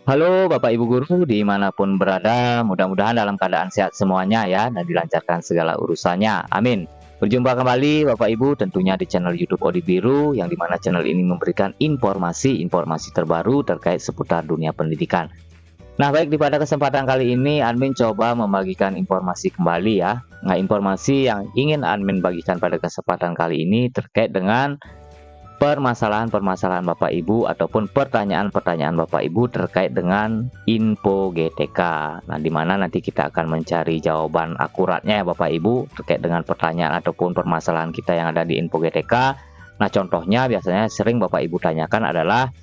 Halo Bapak Ibu Guru dimanapun berada, mudah-mudahan dalam keadaan sehat semuanya ya dan dilancarkan segala urusannya. Amin. Berjumpa kembali Bapak Ibu tentunya di channel YouTube Odi Biru yang dimana channel ini memberikan informasi-informasi terbaru terkait seputar dunia pendidikan. Nah baik di pada kesempatan kali ini admin coba membagikan informasi kembali ya. Nah informasi yang ingin admin bagikan pada kesempatan kali ini terkait dengan permasalahan-permasalahan Bapak Ibu ataupun pertanyaan-pertanyaan Bapak Ibu terkait dengan info GTK. Nah, di mana nanti kita akan mencari jawaban akuratnya ya Bapak Ibu terkait dengan pertanyaan ataupun permasalahan kita yang ada di info GTK. Nah, contohnya biasanya sering Bapak Ibu tanyakan adalah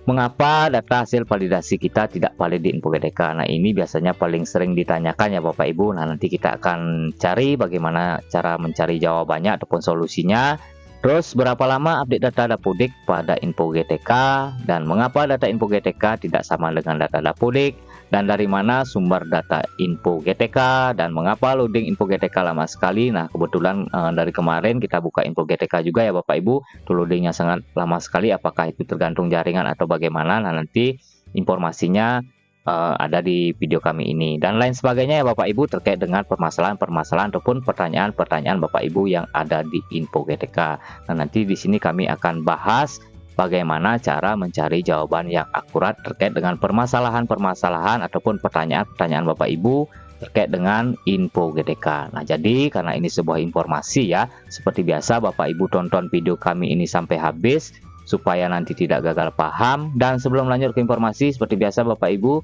mengapa data hasil validasi kita tidak valid di info GTK. Nah, ini biasanya paling sering ditanyakan ya Bapak Ibu. Nah, nanti kita akan cari bagaimana cara mencari jawabannya ataupun solusinya. Terus berapa lama update data Dapodik pada info GTK dan mengapa data info GTK tidak sama dengan data Dapodik dan dari mana sumber data info GTK dan mengapa loading info GTK lama sekali. Nah kebetulan dari kemarin kita buka info GTK juga ya Bapak Ibu, itu loadingnya sangat lama sekali, apakah itu tergantung jaringan atau bagaimana. Nah nanti informasinya ada di video kami ini dan lain sebagainya ya Bapak Ibu terkait dengan permasalahan-permasalahan ataupun pertanyaan-pertanyaan Bapak Ibu yang ada di info GTK. Nah, nanti di sini kami akan bahas bagaimana cara mencari jawaban yang akurat terkait dengan permasalahan-permasalahan ataupun pertanyaan-pertanyaan Bapak Ibu terkait dengan info GTK. Nah, jadi karena ini sebuah informasi ya, seperti biasa Bapak Ibu tonton video kami ini sampai habis supaya nanti tidak gagal paham. Dan sebelum lanjut ke informasi, seperti biasa Bapak Ibu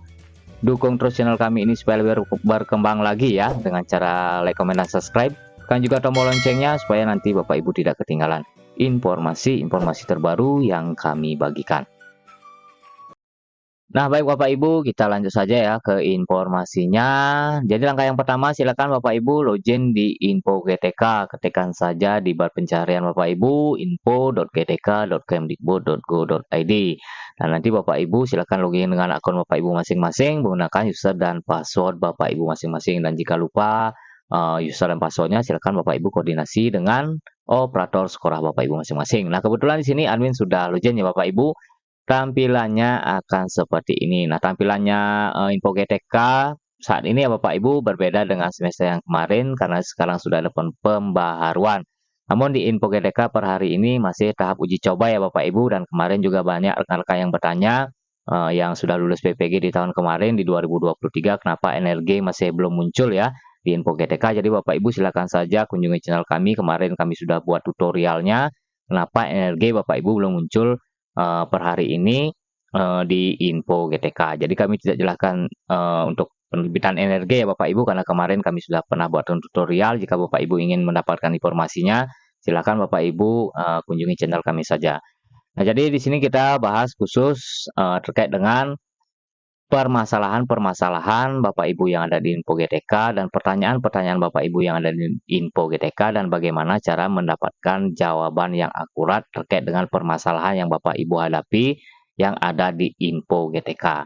dukung terus channel kami ini supaya lebih berkembang lagi ya dengan cara like, comment, dan subscribe. Tekan juga tombol loncengnya supaya nanti Bapak Ibu tidak ketinggalan informasi-informasi terbaru yang kami bagikan. Nah, baik Bapak Ibu, kita lanjut saja ya ke informasinya. Jadi langkah yang pertama silakan Bapak Ibu login di info GTK. Ketikkan saja di bar pencarian Bapak Ibu info.gtk.kemdikbud.go.id. Dan nanti Bapak Ibu silakan login dengan akun Bapak Ibu masing-masing menggunakan user dan password Bapak Ibu masing-masing. Dan jika lupa user dan passwordnya silakan Bapak Ibu koordinasi dengan operator sekolah Bapak Ibu masing-masing. Nah, kebetulan di sini admin sudah login ya Bapak Ibu. Tampilannya akan seperti ini. Nah, tampilannya info GTK saat ini ya Bapak Ibu berbeda dengan semester yang kemarin karena sekarang sudah ada pembaharuan. Namun di info GTK per hari ini masih tahap uji coba ya Bapak Ibu, dan kemarin juga banyak rekan-rekan yang bertanya yang sudah lulus PPG di tahun kemarin di 2023 kenapa energi masih belum muncul ya di info GTK. Jadi Bapak Ibu silakan saja kunjungi channel kami. Kemarin kami sudah buat tutorialnya kenapa energi Bapak Ibu belum muncul per hari ini di info GTK. Jadi kami tidak jelaskan untuk penerbitan energi ya Bapak Ibu karena kemarin kami sudah pernah buat tutorial. Jika Bapak Ibu ingin mendapatkan informasinya, silakan Bapak Ibu kunjungi channel kami saja. Nah, jadi di sini kita bahas khusus terkait dengan permasalahan-permasalahan Bapak Ibu yang ada di info GTK dan pertanyaan-pertanyaan Bapak Ibu yang ada di info GTK dan bagaimana cara mendapatkan jawaban yang akurat terkait dengan permasalahan yang Bapak Ibu hadapi yang ada di info GTK.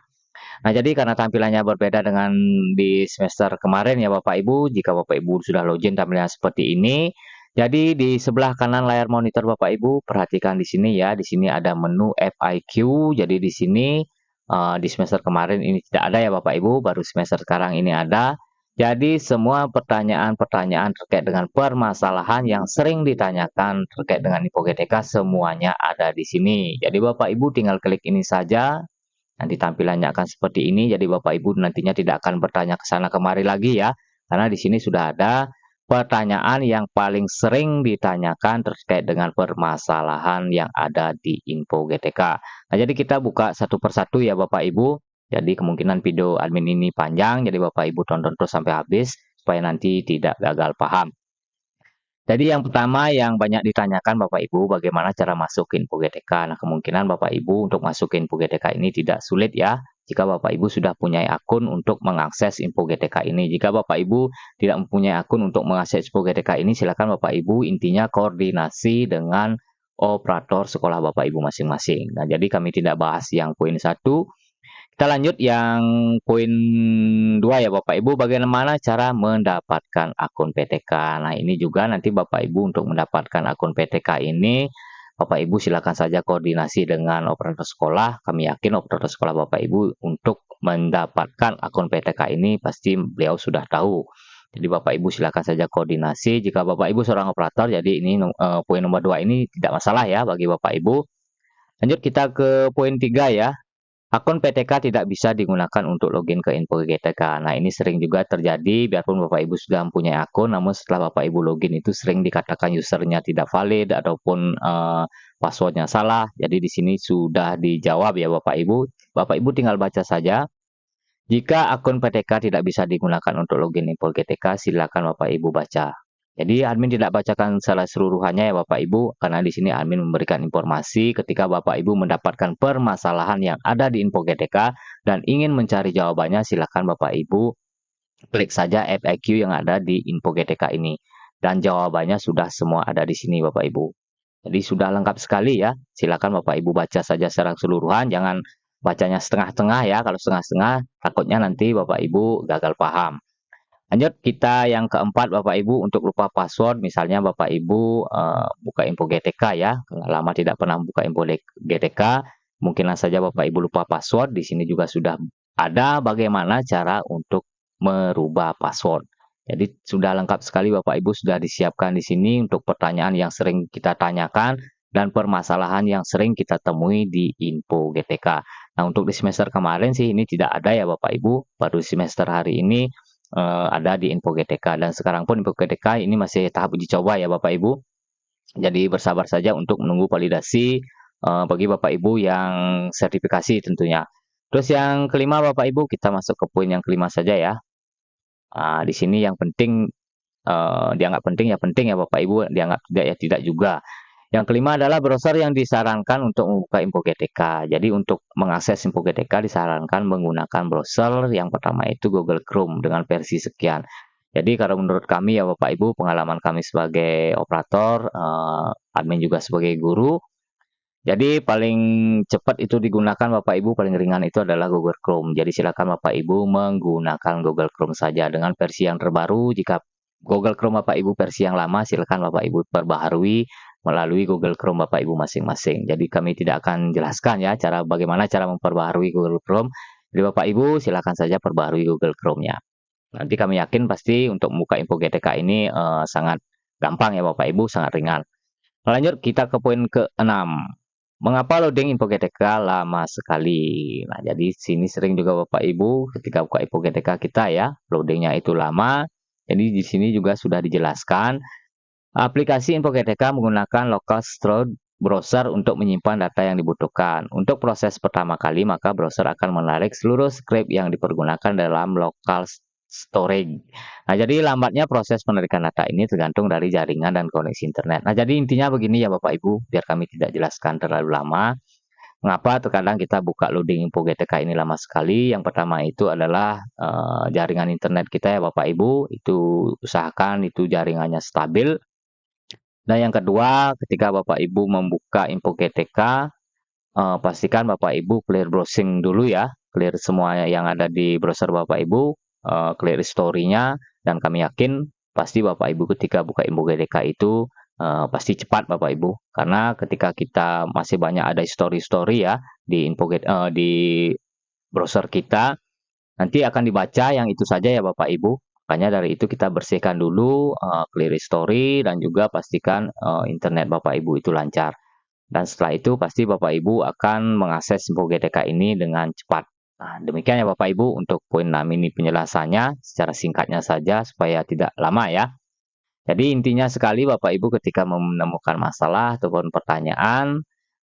Nah, jadi karena tampilannya berbeda dengan di semester kemarin ya Bapak Ibu, jika Bapak Ibu sudah login tampilannya seperti ini. Jadi di sebelah kanan layar monitor Bapak Ibu, perhatikan di sini ya, di sini ada menu FAQ. Jadi di sini di semester kemarin ini tidak ada ya Bapak Ibu, baru semester sekarang ini ada. Jadi semua pertanyaan-pertanyaan terkait dengan permasalahan yang sering ditanyakan terkait dengan info GTK semuanya ada di sini. Jadi Bapak Ibu tinggal klik ini saja, nanti tampilannya akan seperti ini. Jadi Bapak Ibu nantinya tidak akan bertanya ke sana kemari lagi ya, karena di sini sudah ada pertanyaan yang paling sering ditanyakan terkait dengan permasalahan yang ada di info GTK. Nah, jadi kita buka satu persatu ya Bapak Ibu. Jadi kemungkinan video admin ini panjang, jadi Bapak Ibu tonton terus sampai habis supaya nanti tidak gagal paham. Jadi yang pertama yang banyak ditanyakan Bapak Ibu, bagaimana cara masuk ke info GTK. Nah, kemungkinan Bapak Ibu untuk masuk ke info GTK ini tidak sulit ya, jika Bapak Ibu sudah punya akun untuk mengakses info GTK ini. Jika Bapak Ibu tidak mempunyai akun untuk mengakses info GTK ini, silakan Bapak Ibu intinya koordinasi dengan operator sekolah Bapak Ibu masing-masing. Nah, jadi kami tidak bahas yang poin 1. Kita lanjut yang poin 2 ya Bapak Ibu, bagaimana cara mendapatkan akun PTK. Nah, ini juga nanti Bapak Ibu untuk mendapatkan akun PTK ini Bapak Ibu silakan saja koordinasi dengan operator sekolah. Kami yakin operator sekolah Bapak Ibu untuk mendapatkan akun PTK ini pasti beliau sudah tahu. Jadi Bapak Ibu silakan saja koordinasi. Jika Bapak Ibu seorang operator, jadi ini poin nomor 2 ini tidak masalah ya bagi Bapak Ibu. Lanjut kita ke poin 3 ya. Akun PTK tidak bisa digunakan untuk login ke info GTK. Nah, ini sering juga terjadi, biarpun Bapak Ibu sudah mempunyai akun, namun setelah Bapak Ibu login itu sering dikatakan usernya tidak valid ataupun passwordnya salah. Jadi di sini sudah dijawab ya Bapak Ibu. Bapak Ibu tinggal baca saja. Jika akun PTK tidak bisa digunakan untuk login info GTK, silakan Bapak Ibu baca. Jadi admin tidak bacakan secara seluruhannya ya Bapak Ibu, karena di sini admin memberikan informasi ketika Bapak Ibu mendapatkan permasalahan yang ada di info GTK dan ingin mencari jawabannya, silakan Bapak Ibu klik saja FAQ yang ada di info GTK ini. Dan jawabannya sudah semua ada di sini Bapak Ibu. Jadi sudah lengkap sekali ya. Silakan Bapak Ibu baca saja secara keseluruhan, jangan bacanya setengah-setengah ya. Kalau setengah-setengah takutnya nanti Bapak Ibu gagal paham. Lanjut kita yang keempat Bapak Ibu, untuk lupa password misalnya Bapak Ibu buka info GTK ya, lama tidak pernah buka info GTK, mungkin saja Bapak Ibu lupa password. Di sini juga sudah ada bagaimana cara untuk merubah password. Jadi sudah lengkap sekali Bapak Ibu, sudah disiapkan di sini untuk pertanyaan yang sering kita tanyakan dan permasalahan yang sering kita temui di info GTK. Nah, untuk di semester kemarin sih ini tidak ada ya Bapak Ibu, baru semester hari ini ada di info GTK, dan sekarang pun info GTK ini masih tahap uji coba ya Bapak Ibu. Jadi bersabar saja untuk menunggu validasi bagi Bapak Ibu yang sertifikasi tentunya. Terus yang kelima Bapak Ibu, kita masuk ke poin yang kelima saja ya. Di sini yang penting dianggap penting ya Bapak Ibu, dianggap tidak ya tidak juga. Yang kelima adalah browser yang disarankan untuk membuka info GTK. Jadi untuk mengakses info GTK disarankan menggunakan browser yang pertama itu Google Chrome dengan versi sekian. Jadi kalau menurut kami ya Bapak Ibu, pengalaman kami sebagai operator, admin juga sebagai guru, jadi paling cepat itu digunakan Bapak Ibu, paling ringan itu adalah Google Chrome. Jadi silakan Bapak Ibu menggunakan Google Chrome saja dengan versi yang terbaru. Jika Google Chrome Bapak Ibu versi yang lama, silakan Bapak Ibu perbaharui melalui Google Chrome Bapak Ibu masing-masing. Jadi kami tidak akan jelaskan ya bagaimana cara memperbaharui Google Chrome. Jadi Bapak Ibu silakan saja perbaharui Google Chrome-nya. Nanti kami yakin pasti untuk membuka info GTK ini sangat gampang ya Bapak Ibu, sangat ringan. Lanjut kita ke poin ke-6. Mengapa loading info GTK lama sekali? Nah, jadi sini sering juga Bapak Ibu ketika buka info GTK kita ya, loadingnya itu lama. Jadi di sini juga sudah dijelaskan, aplikasi info GTK menggunakan local storage browser untuk menyimpan data yang dibutuhkan. Untuk proses pertama kali, maka browser akan menarik seluruh script yang dipergunakan dalam local storage. Nah, jadi lambatnya proses penarikan data ini tergantung dari jaringan dan koneksi internet. Nah, jadi intinya begini ya Bapak Ibu, biar kami tidak jelaskan terlalu lama. Mengapa terkadang kita buka loading info GTK ini lama sekali? Yang pertama itu adalah jaringan internet kita ya Bapak Ibu, itu usahakan itu jaringannya stabil. Dan yang kedua, ketika Bapak Ibu membuka info GTK, pastikan Bapak Ibu clear browsing dulu ya, clear semua yang ada di browser Bapak Ibu, clear history-nya, dan kami yakin pasti Bapak Ibu ketika buka info GTK itu pasti cepat Bapak Ibu, karena ketika kita masih banyak ada story-story ya di di browser kita, nanti akan dibaca yang itu saja ya Bapak Ibu. Makanya dari itu kita bersihkan dulu, clear history, dan juga pastikan internet Bapak Ibu itu lancar. Dan setelah itu pasti Bapak Ibu akan mengakses info GTK ini dengan cepat. Nah, demikian ya Bapak Ibu untuk poin 6 ini penjelasannya secara singkatnya saja supaya tidak lama ya. Jadi intinya sekali Bapak Ibu ketika menemukan masalah ataupun pertanyaan,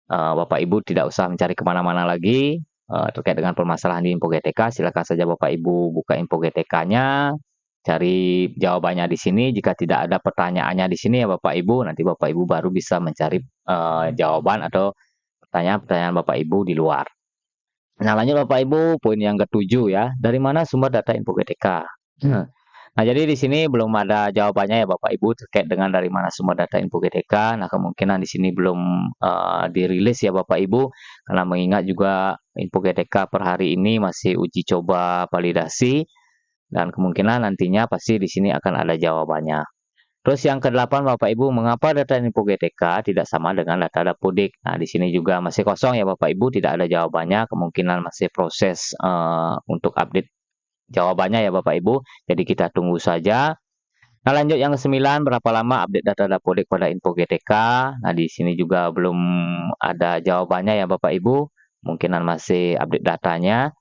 Bapak Ibu tidak usah mencari kemana-mana lagi terkait dengan permasalahan di info GTK. Silakan saja Bapak Ibu buka info GTK-nya, cari jawabannya di sini. Jika tidak ada pertanyaannya di sini ya Bapak Ibu, nanti Bapak Ibu baru bisa mencari jawaban atau pertanyaan-pertanyaan Bapak Ibu di luar. Nah, lanjut Bapak Ibu, poin yang ketujuh ya. Dari mana sumber data info GTK? Nah, jadi di sini belum ada jawabannya ya Bapak Ibu terkait dengan dari mana sumber data info GTK. Nah, kemungkinan di sini belum dirilis ya Bapak Ibu, karena mengingat juga info GTK per hari ini masih uji coba validasi, dan kemungkinan nantinya pasti di sini akan ada jawabannya. Terus yang ke-8 Bapak Ibu, mengapa data info GTK tidak sama dengan data Dapodik? Nah, di sini juga masih kosong ya Bapak Ibu, tidak ada jawabannya, kemungkinan masih proses untuk update jawabannya ya Bapak Ibu. Jadi kita tunggu saja. Nah, lanjut yang ke-9, berapa lama update data Dapodik pada info GTK? Nah, di sini juga belum ada jawabannya ya Bapak Ibu, kemungkinan masih update datanya.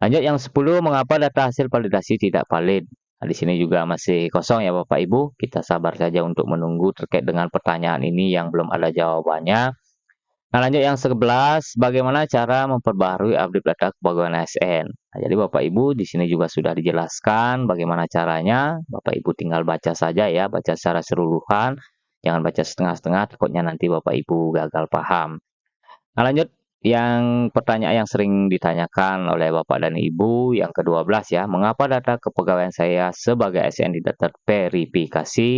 Lanjut yang 10, mengapa data hasil validasi tidak valid? Nah, di sini juga masih kosong ya Bapak Ibu. Kita sabar saja untuk menunggu terkait dengan pertanyaan ini yang belum ada jawabannya. Nah, lanjut yang 11, bagaimana cara memperbaharui update data kepegawaian ASN? Nah, jadi Bapak Ibu di sini juga sudah dijelaskan bagaimana caranya. Bapak Ibu tinggal baca saja ya, baca secara keseluruhan. Jangan baca setengah-setengah, takutnya nanti Bapak Ibu gagal paham. Nah, lanjut yang pertanyaan yang sering ditanyakan oleh Bapak dan Ibu yang ke-12 ya, mengapa data kepegawaian saya sebagai ASN tidak terverifikasi?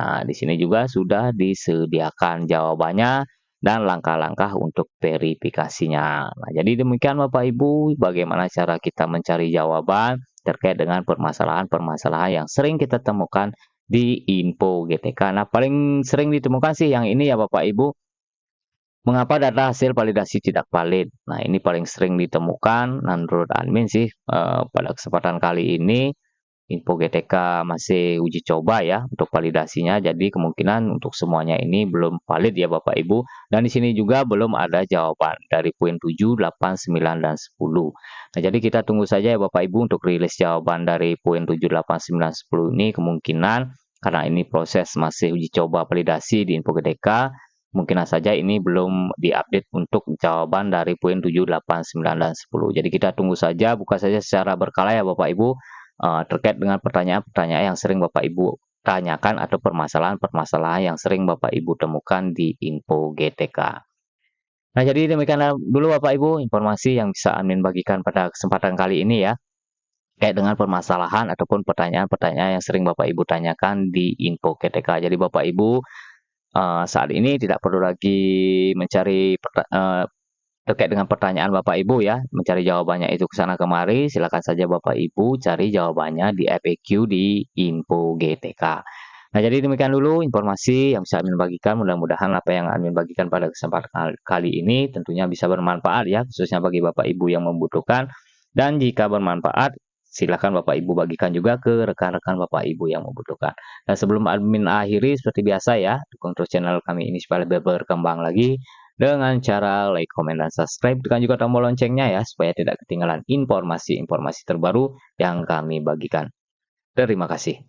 Nah, di sini juga sudah disediakan jawabannya dan langkah-langkah untuk verifikasinya. Nah, jadi demikian Bapak Ibu, bagaimana cara kita mencari jawaban terkait dengan permasalahan-permasalahan yang sering kita temukan di info GTK. Nah, paling sering ditemukan sih yang ini ya Bapak Ibu, mengapa data hasil validasi tidak valid? Nah, ini paling sering ditemukan. Nah, menurut admin sih, pada kesempatan kali ini, info GTK masih uji coba ya untuk validasinya. Jadi kemungkinan untuk semuanya ini belum valid ya Bapak Ibu. Dan di sini juga belum ada jawaban dari poin 7, 8, 9, dan 10. Nah, jadi kita tunggu saja ya Bapak Ibu untuk rilis jawaban dari poin 7, 8, 9, 10 ini. Kemungkinan karena ini proses masih uji coba validasi di info GTK, kemungkinan saja ini belum diupdate untuk jawaban dari poin 7, 8, 9, dan 10. Jadi kita tunggu saja, buka saja secara berkala ya Bapak Ibu, terkait dengan pertanyaan-pertanyaan yang sering Bapak Ibu tanyakan atau permasalahan-permasalahan yang sering Bapak Ibu temukan di info GTK. Nah, jadi demikian dulu Bapak Ibu informasi yang bisa admin bagikan pada kesempatan kali ini ya, terkait dengan permasalahan ataupun pertanyaan-pertanyaan yang sering Bapak Ibu tanyakan di info GTK. Jadi Bapak Ibu saat ini tidak perlu lagi mencari terkait dengan pertanyaan Bapak Ibu ya, mencari jawabannya itu ke sana kemari, silakan saja Bapak Ibu cari jawabannya di FAQ di info GTK. Nah, jadi demikian dulu informasi yang bisa admin bagikan, mudah-mudahan apa yang admin bagikan pada kesempatan kali ini tentunya bisa bermanfaat ya, khususnya bagi Bapak Ibu yang membutuhkan. Dan jika bermanfaat, silakan Bapak Ibu bagikan juga ke rekan-rekan Bapak Ibu yang membutuhkan. Dan sebelum admin akhiri, seperti biasa ya, dukung terus channel kami ini supaya lebih berkembang lagi dengan cara like, komen, dan subscribe. Tekan juga tombol loncengnya ya, supaya tidak ketinggalan informasi-informasi terbaru yang kami bagikan. Terima kasih.